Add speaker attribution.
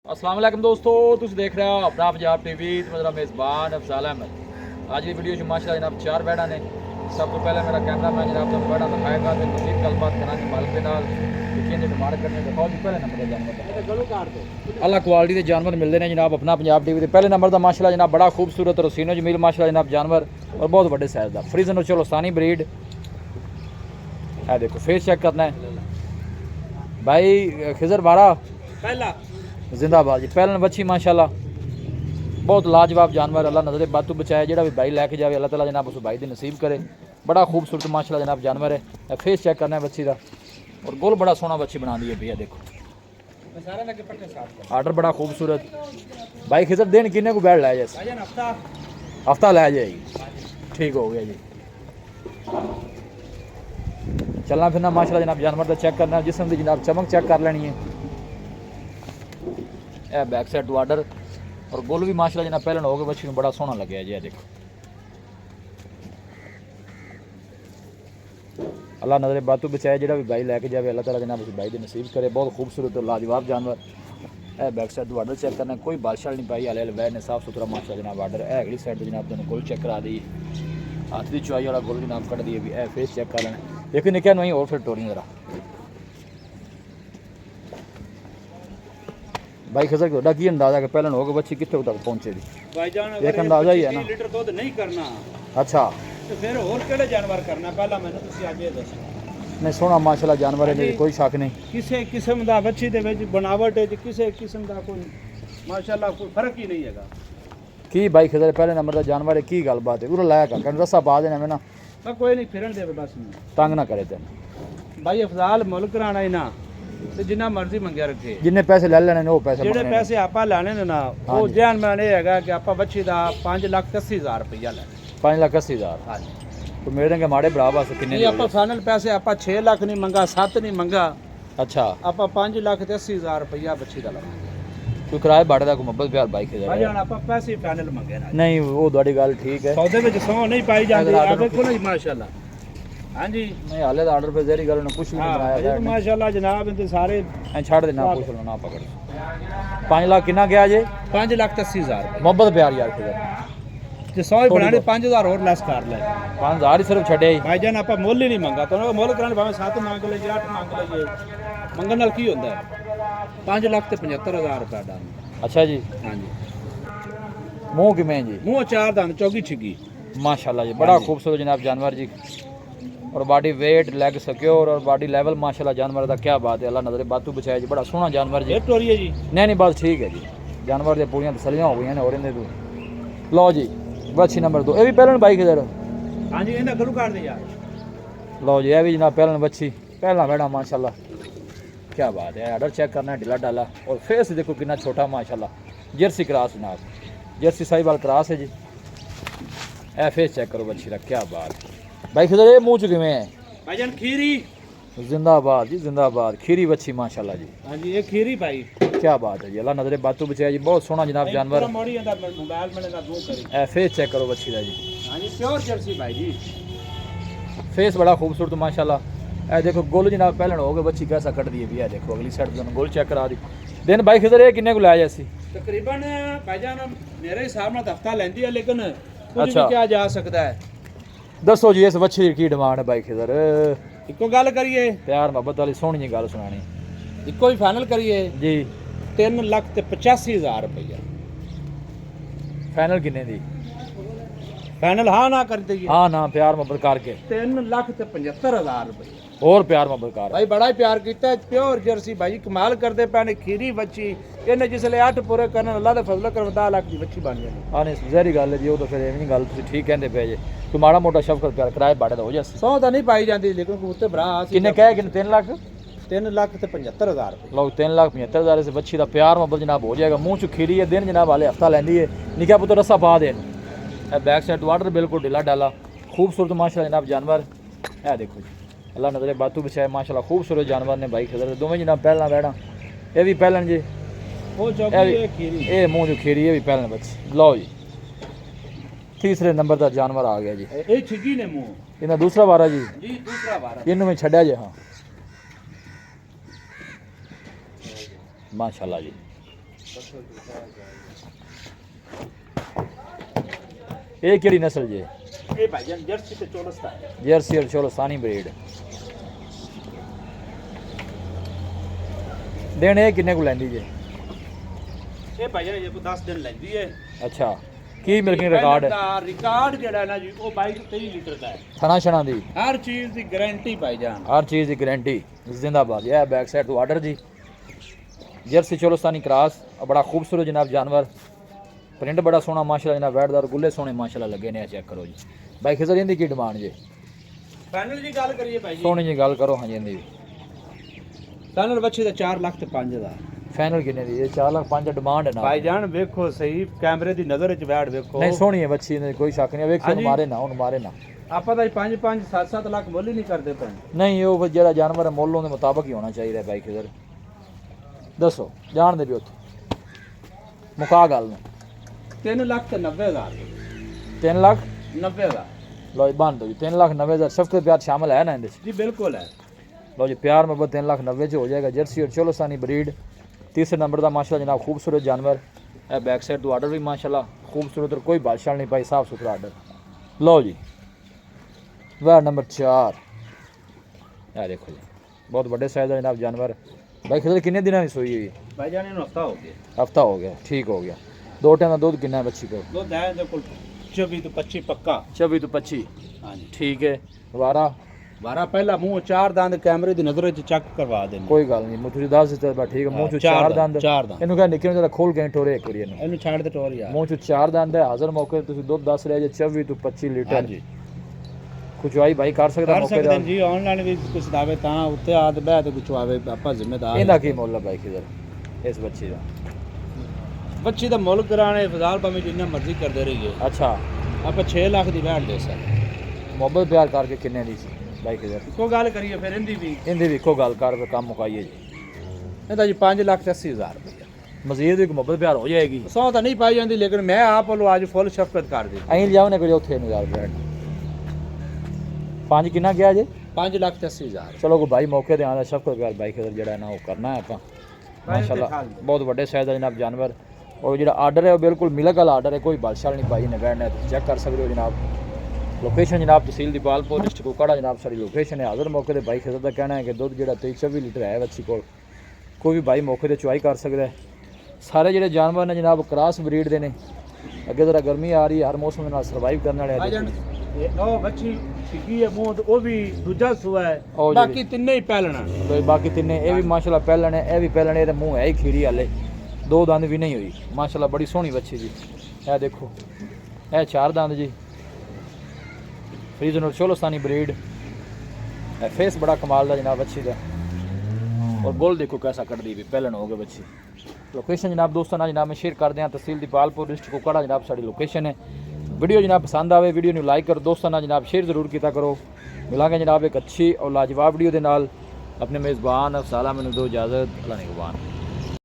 Speaker 1: अस्सलाम वालेकुम दोस्तों, तुम देख रहे हो अपना पंजाब टीवी। मेरा मेज़बान अफजाल अहमद। आज की वीडियो जो माशाल्लाह जनाब 4 बैठा ने। सब तो पहले मेरा कैमरामैन जनाब तुम बैठा दिखाएगा तो मजीद गलबात करा मालिक के नाल जो डिमांड करने दिखाओ जी। पहले नंबर का जानवर अल्लाह क्वालिटी के जानवर मिलते हैं जनाब अपना पंजाब टीवी। पहले नंबर का माशाल्लाह जनाब बड़ा खूबसूरत रसीनो जमील माशाल्लाह जनाब जानवर और बहुत बड़े साइज का फ्रीजन और चलोस्तानी ब्रीड है। देखो फेस चेक करना है भाई। खिजर बारा
Speaker 2: पहला
Speaker 1: जिंदाबाद जी। पहलन बच्ची माशाल्लाह बहुत लाजवाब जानवर। अल्लाह नजर बातू बचाए जो भी भाई लैके जाए अल्लाह ताला जनाब उस भाई की नसीब करे। बड़ा खूबसूरत माशाल्लाह जनाब जानवर है। फेस चेक करना है बच्ची का और गोल बड़ा सोहना बच्ची बना दी है भैया। देखो आर्डर बड़ा खूबसूरत भाई। खिजर दिन किन्ने को बैठ लै जाए हफ्ता लै जाएगी। ठीक हो गया जी। चलना फिरना माशाल्लाह जनाब जानवर का चेक करना जिसम की जनाब चमक चेक कर लेनी है। यह बैक साइड टू आर्डर और गोल भी माशाल्लाह जनाब पहले हो गए बच्ची में बड़ा सोहना लगे जी। देखो अल्लाह नजर बातू बचाए जो भी भाई लैके जाए अल्लाह ताला जनाब उस भाई की नसीब करे। बहुत खूबसूरत और लाजवाब जानवर। यह back side to order check करना कोई बादशाह नहीं पाई हाले वह ने साफ सुथरा माशा जनाब आर्डर है। अगली साइड पर जनाब तुम गोल चेक करा दी हाथ की चुआई वाला गोल जनाब कट दी है। फेस चेक कर लेना एक निका नहीं और फिर टोरी जरा भाई। खजर को की अंदाजा कि पहले हो गए बच्ची कितने तक पहुंचेगी एक अंदाजा ही है ना।
Speaker 2: लीटर दूध नहीं करना
Speaker 1: अच्छा
Speaker 2: तो फिर और केड़े जानवर करना पहला मैंने तुसी आगे दसो।
Speaker 1: नहीं सोना माशाल्लाह जानवर है कोई शक नहीं।
Speaker 2: किसी किस्म दा बच्ची दे विच बनावट है किसी किस्म दा कोई माशाल्लाह कोई फर्क ही नहीं हैगा
Speaker 1: की भाई। खजर पहले नंबर का जानवर है की गलबात है पूरा लाया कर रस्सा पा देना मैं ना
Speaker 2: कोई नहीं फिरन दे बस
Speaker 1: तंग ना करे तेन
Speaker 2: भाई अफजाल मुल्क कराना ही ना ते जिन्ना मर्जी मंगया रखे
Speaker 1: जिन्ने पैसे ले लेने वो पैसे
Speaker 2: जेडे पैसे आपा लाने ने ना वो ध्यान में ये हैगा कि आपा बच्ची दा 5,80,000 रुपया लेना
Speaker 1: 5,80,000।
Speaker 2: हां
Speaker 1: तो मेरे के माड़े बड़ा बस किन्ने
Speaker 2: नहीं आपा फाइनल पैसे आपा 6 लाख नहीं मंगा 7 नहीं मंगा।
Speaker 1: अच्छा
Speaker 2: आपा 5,80,000 रुपया बच्ची दा लगा
Speaker 1: कोई किराए बाड़े दा कोई मुहब्बत प्यार भाई खजर
Speaker 2: भाई जान आपा पैसे फाइनल मंगे ना
Speaker 1: नहीं वो ਤੁਹਾਡੀ ਗੱਲ ठीक है।
Speaker 2: सौदे में सौ नहीं पाई जाती आप देखो ना माशाल्लाह। हाँ जी
Speaker 1: नहीं हाले आर्डर पे जेरी गल ने कुछ भी नहीं बनाया
Speaker 2: माशाल्लाह जनाब इनते सारे
Speaker 1: छाड़ देना पूछ लो ना पकड़ 5 लाख कितना गया जे
Speaker 2: 5,80,000
Speaker 1: मोहब्बत प्यार यार खजर
Speaker 2: जे 100 ही बनाने 5,000 और लेस कर ले
Speaker 1: 5,000 ही सिर्फ छड़े
Speaker 2: भाईजान आपा मुੱਲ ही नहीं मंगा तो मुੱਲ कराने भाਵੇਂ 7 ਮੰਗ ਲੈ 8 ਮੰਗ ਲੈ ਮੰਗਣ ਨਾਲ ਕੀ ਹੁੰਦਾ ਹੈ 5,75,000 रुपया डाल।
Speaker 1: अच्छा जी
Speaker 2: हाँ जी
Speaker 1: मुंह किमें जी
Speaker 2: मुंह चार दान चौगी छिगी
Speaker 1: माशाल्लाह जी बड़ा खूबसूरत जनाब जानवर जी और बॉडी वेट लेग सिक्योर और बॉडी लेवल माशाल्लाह जानवर का क्या बात है। अल्लाह नजर बातू बचाए जी बड़ा सोहना जानवर जी।
Speaker 2: एक टोरी है जी
Speaker 1: नहीं बस ठीक है जी जानवर की पूरी तसलियां हो गई ने और इन्हें लो जी बच्ची नंबर 2 ये भी पहलन बाइक इधर।
Speaker 2: हाँ जी इन्हें गलू काट दे यार
Speaker 1: लो जी ये भी जनाब पहलन बच्ची पहला बेड़ा माशाल्लाह क्या बात है। आर्डर चेक करना है ढीला डाला और फेस देखो कितना छोटा माशाल्लाह। जर्सी क्रॉस जनाब जर्सी साहिवाल क्रॉस है जी। ए फेस चेक करो बच्ची का क्या बात है भाई। खिजर ये मुँह चुके हैं
Speaker 2: भाईजान खीरी
Speaker 1: जिंदाबाद जी जिंदाबाद। खीरी बच्ची माशाल्लाह जी।
Speaker 2: हाँ जी ये खीरी भाई
Speaker 1: क्या बात है जी। अल्लाह नजरे बातू बचाया जी बहुत सोहना जनाब जानवर।
Speaker 2: मोबाइल में ना दो करी
Speaker 1: ए फेस चेक करो बच्ची का जी।
Speaker 2: हाँ जी प्योर जर्सी भाई जी
Speaker 1: फेस बड़ा खूबसूरत माशाल्लाह। ए देखो गोल जनाब पहले हो गए बच्ची कैसा कट दी है भी है। देखो अगली साइड पर गोल चेक करा दी दिन भाई। खिजर ये किन्ने को लाया जैसी
Speaker 2: तकरीबन भाईजान मेरे हिसाब नाल हफ्ता लेंदी है लेकिन कुछ
Speaker 1: अच्छा।
Speaker 2: भी क्या जा सकता है।
Speaker 1: दसो जी इस बच्ची की डिमांड है भाई। खिजर
Speaker 2: इको गल करिए
Speaker 1: प्यार मोहब्बत वाली सोहनी जी गल सुनानी
Speaker 2: इको ही फाइनल करिए
Speaker 1: जी
Speaker 2: 3,85,000 रुपया
Speaker 1: फाइनल किन्ने दी
Speaker 2: फाइनल हाँ ना कर दीजिए।
Speaker 1: हाँ ना प्यार मोहब्बत करके
Speaker 2: 3,75,000 रुपया
Speaker 1: और प्यार मोहब्बत कर
Speaker 2: भाई बड़ा ही प्यार किया प्योर जर्सी भाई कमाल करते पैने खीरी बच्ची इन्हें जिसले 8 पूरे करने अल्लाह दे फजल कर 10 लाख की बच्ची बन जानी।
Speaker 1: हाँ नहीं जहरी गल है जी वो तो फिर एवं गल तुम ठीक कहते पे जे कोई माड़ा मोटा शफकत प्यार किराए बाड़े हो जाए
Speaker 2: 100 तो नहीं पाई जाती लेकिन उत्ते भरा
Speaker 1: किन्ने कहे कि 3 लाख
Speaker 2: 3,75,000 रुपया
Speaker 1: लोग 3,75,000 से बच्ची का प्यार मोहब्बत जनाब हो जाएगा। मुँह चु खीरी है दिन जनाब वाले हफ्ता लेंदी है निका पुत्र रस्सा पा दे बैक साइड वाटर बिल्कुल ढीला डाला खूबसूरत माशाल्लाह जनाब जानवर है। देखो जी अल्लाह नजर बातू बचाए माशाल्लाह खूबसूरत जानवर ने भाई। खिजर दोवें जनाब पहला बैठा ये भी पहलन जी
Speaker 2: वो चौकी खीरी
Speaker 1: ये मुँह जो खीरी ये भी पहलन बच्ची। लो जी तीसरे नंबर का जानवर आ गया जी
Speaker 2: ये छिगी ने मुंह
Speaker 1: इन्हें दूसरा बारा जी
Speaker 2: जी दूसरा बार
Speaker 1: इन्हों में छड़ा जे हाँ माशाल्लाह जी ਇਹ ਕਿਹੜੀ ਨਸਲ ਜੇ?
Speaker 2: ਇਹ ਭਾਈਜਾਨ ਜਰਸੀ ਤੇ ਚੋਲਸਤਾਨ ਹੈ।
Speaker 1: ਜਰਸੀ ਔਰ ਚੋਲਸਤਾਨੀ ਬਰੀਡ। ਦਿਨ ਇਹ ਕਿੰਨੇ ਕੁ ਲੈਂਦੀ ਜੇ?
Speaker 2: ਇਹ ਭਾਈਜਾਨ ਇਹ 10 ਦਿਨ ਲੈਂਦੀ ਹੈ।
Speaker 1: ਅੱਛਾ, ਕੀ ਮਿਲਕਿੰਗ ਰਿਕਾਰਡ ਹੈ?
Speaker 2: ਰਿਕਾਰਡ ਜਿਹੜਾ ਨਾ ਜੀ ਉਹ 22 ਤੋਂ 23 ਲੀਟਰ ਦਾ ਹੈ।
Speaker 1: ਥਣਾ ਛਣਾ ਦੀ
Speaker 2: ਹਰ ਚੀਜ਼ ਦੀ ਗਾਰੰਟੀ ਭਾਈਜਾਨ।
Speaker 1: हर चीज़ की गारंटी जिंदाबाद। यह बैक साइड तो ऑर्डर जी जर्सी चोलस्तानी क्रॉस और बड़ा खूबसूरत जनाब जानवर। प्रिंट बड़ा सोहना माशाल्लाह जनाब, वैटदार गुल्ले सोहने माशाल्लाह लगे ने। चेक करो जी भाई खिजर इनकी की डिमांड जी?
Speaker 2: फाइनल जी गल करिए भाई
Speaker 1: सोहनी जी गल करो। हाँ जी इनकी
Speaker 2: फाइनल बच्चे ਦਾ 4 ਲੱਖ ਤੇ 5000
Speaker 1: फाइनल किन्ने दी? ये 4 लाख 5 डिमांड है ना
Speaker 2: ਭਾਈਜਾਨ ਵੇਖੋ ਸਹੀ ਕੈਮਰੇ ਦੀ ਨਜ਼ਰ ਵਿੱਚ ਬੈਠ ਵੇਖੋ।
Speaker 1: नहीं सोहनी है बच्ची ने, कोई शक नहीं। वेख
Speaker 2: हाँ जी।
Speaker 1: मारे ना उन मारे ना
Speaker 2: ਆਪਾਂ ਤਾਂ 5 7 ਲੱਖ ਮੁੱਲ ਹੀ ਨਹੀਂ ਕਰਦੇ ਪਏ।
Speaker 1: नहीं वो जरा जानवर है मुल के मुताबिक ही होना चाहिए भाई खिजर। दसो जान दे भी उत्थे मुका गल में
Speaker 2: 3 ਲੱਖ ਤੇ 90000
Speaker 1: 3 लाख
Speaker 2: 90000
Speaker 1: लो जी बंद हो जी। 3 लाख 90 हज़ार सख्त प्यार शामिल है ना इनके?
Speaker 2: जी बिल्कुल है।
Speaker 1: लो जी प्यार में 3 लाख 90 च हो जाएगा। जर्सी और चोलस्तानी ब्रीड। तीसरे नंबर का माशाल्लाह जनाब खूबसूरत जानवर है। बैक साइड तो आर्डर भी माशाल्लाह खूबसूरत और कोई बादशाह नहीं पाई, साफ सुथरा आर्डर। लो जी वह नंबर 4 यह देखो जी बहुत बड़े साइज का जनाब जानवर। भाई खिजर कितने दिन की सोई हुई?
Speaker 2: भाईजान ਇਹਨੂੰ ਹਫਤਾ ਹੋ ਗਿਆ।
Speaker 1: हफ्ता हो गया, ठीक हो गया। 2 टाइम का दूध कितना है बच्ची को?
Speaker 2: ਦੁੱਧ ਹੈ ਇਹਦੇ ਕੋਲ 24 ਤੋਂ 25 ਪੱਕਾ।
Speaker 1: 24 तो 25
Speaker 2: ਹਾਂਜੀ
Speaker 1: ठीक है। वारा
Speaker 2: 12 ਪਹਿਲਾ ਮੂੰਹ 4 ਦੰਦ ਕੈਮਰੇ ਦੀ ਨਜ਼ਰ ਵਿੱਚ ਚੈੱਕ ਕਰਵਾ ਦੇਣ।
Speaker 1: कोई गल नहीं, मुझे 10 ਦਿੱਤਾ बा ठीक है। मुंह चो 4 दंद
Speaker 2: ਚਾਰ ਦੰਦ
Speaker 1: ਇਹਨੂੰ ਕਹ ਨਿੱਕੇ ਨੂੰ ਜਰਾ ਖੋਲ ਕੇ ਠੋਰੇ ਇੱਕ ਵਾਰੀ ਇਹਨੂੰ।
Speaker 2: ਇਹਨੂੰ ਛੱਡ ਦੇ ਟੋਰ ਯਾਰ।
Speaker 1: ਮੂੰਹ ਚ 4 ਦੰਦ ਹੈ। ਹਾਜ਼ਰ ਮੌਕੇ ਤੇ ਤੁਸੀਂ ਦੁੱਧ ਦੱਸ ਰਿਹਾ ਜੇ 24 ਤੋਂ 25 ਲੀਟਰ।
Speaker 2: ਹਾਂਜੀ
Speaker 1: ਖੁਚਵਾਈ ਭਾਈ ਕਰ ਸਕਦਾ
Speaker 2: ਕਰ
Speaker 1: ਮੌਕੇ
Speaker 2: ਸਕਦੇ
Speaker 1: ਦਾ?
Speaker 2: ਨੇ ਜੀ। ਆਨਲਾਈਨ ਵੀ ਕੁਛ ਦਾਵੇ ਤਾਂ ਉੱਤੇ ਆਦ ਬਹਿ ਤੇ ਕੁਛ ਆਵੇ ਆਪਾਂ ਜ਼ਿੰਮੇਦਾਰ।
Speaker 1: ਇਹਦਾ ਕੀ ਮੁੱਲ ਹੈ ਭਾਈ ਖਿਜ਼ਰ ਇਸ ਬੱਚੀ ਦਾ?
Speaker 2: ਬੱਚੀ ਦਾ ਮੁੱਲ ਕਰਾਣੇ ਫਜ਼ਾਲ ਭਾਵੇਂ ਜਿੰਨਾ ਮਰਜ਼ੀ ਕਰਦੇ ਰਹੀਏ
Speaker 1: ਅੱਛਾ
Speaker 2: ਆਪਾਂ 6 ਲੱਖ ਦੀ ਬੈਠ ਦੇ ਸਰ।
Speaker 1: ਮੁਹੱਬਤ ਪਿਆਰ ਕਰਕੇ ਕਿੰਨੇ ਦੀ ਸੀ ਭਾਈ ਖਿਜ਼ਰ?
Speaker 2: ਇੱਕੋ ਗੱਲ ਕਰੀਏ ਫਿਰ ਇਹਦੀ ਵੀ
Speaker 1: ਇਹਦੀ ਵੀ ਇੱਕੋ ਗੱਲ ਕਰ ਕੇ ਕੰਮ ਮੁਕਾਈਏ ਜੀ।
Speaker 2: ਇਹਦਾ ਜੀ 5 ਲੱਖ ਤੇ 80,000 ਰੁਪਏ।
Speaker 1: ਮਜ਼ੀਦ ਇੱਕ ਮੁਹੱਬਤ ਪਿਆਰ ਹੋ ਜਾਏਗੀ।
Speaker 2: 100 ਤਾਂ ਨਹੀਂ ਪਾਈ ਜਾਂਦੀ ਲੇਕਿਨ ਮੈਂ ਆਪ ਵੱਲੋਂ ਅੱਜ ਫੁੱਲ ਸ਼ਫਕਤ ਕਰ ਦਿੱਤੀ।
Speaker 1: ਐਂ ਲਿਆਓ ਨੇ ਕੋਈ ਉੱਥੇ ਨੂੰ ਯਾਰ ਬ੍ਰੈਡ 5 ਕਿੰਨਾ ਗਿਆ ਜੇ?
Speaker 2: 5 ਲੱਖ ਤੇ 80,000।
Speaker 1: ਚਲੋ ਕੋਈ ਭਾਈ ਮੌਕੇ ਤੇ ਆਂਦਾ ਸ਼ਫਕਤ ਪਿਆਰ ਭਾਈ ਖਿਜ਼ਰ ਜਿਹੜਾ ਨਾ ਉਹ ਕਰਨਾ ਹੈ ਆਪਾਂ ਮਾਸ਼ਾਅੱਲਾ। ਬਹੁਤ ਵੱਡੇ ਸਾਈਜ਼ ਦਾ ਜਨਾਬ ਜਾਨਵਰ। और जो आर्डर है वो बिल्कुल मिलक वाला आर्डर है, कोई बादशाह नहीं पाई ने बैठना है। चेक कर सकते हो जनाब। लोकेशन जनाब तहसील दीपालपुर डिस्ट्रिक्ट कुकाड़ा जनाब सारी लोकेशन है। हाज़र मौके पर भाई खिजर का कहना है कि दुध जो 23-24 लीटर है बच्ची को कोई भी भाई मौके पर चुआई कर सकता है। सारे जो जानवर ने जनाब क्रॉस ब्रीड के ने। अगे जरा गर्मी आ रही है, हर मौसम के सर्वाइव करने वाले।
Speaker 2: ਉਹ ਬੱਚੀ ਸਿੱਕੀ ਹੈ ਮੂੰਹ ਉਹ ਵੀ ਦੂਜਾ ਸੂਆ ਹੈ।
Speaker 1: ਉਹ
Speaker 2: ਬਾਕੀ ਤਿੰਨੇ ਹੀ ਪਹਿਲਣਾ।
Speaker 1: तो बाकी तिने ये भी माशाल्लाह पहलन है, ये भी पहलन है। मुँह है ही खीरी हाले, 2 दंद भी नहीं हुई माशाल्लाह। बड़ी सोहनी बच्ची जी। यह देखो यह 4 दंद जी। फ्रीजन और चोलस्तानी ब्रीड। फेस बड़ा कमाल का जनाब बच्ची का। और बुल देखो कैसा कट दी भी पहलन हो गए बच्ची। लोकेशन जनाब दोस्तों ना जनाब में शेयर कर दें। तहसील दीपालपुर डिस्ट्रिक्ट कुकाड़ा जनाब साड़ी लोकेशन है। वीडियो जनाब पसंद आवे वीडियो को लाइक करो दोस्तों ना जनाब शेयर जरूर किया करो। मिलांगे जनाब एक अच्छी और लाजवाब वीडियो के नाल। अपने मेज़बान अफसाला मैनू दो इजाज़त। अल्लाह निगहबान।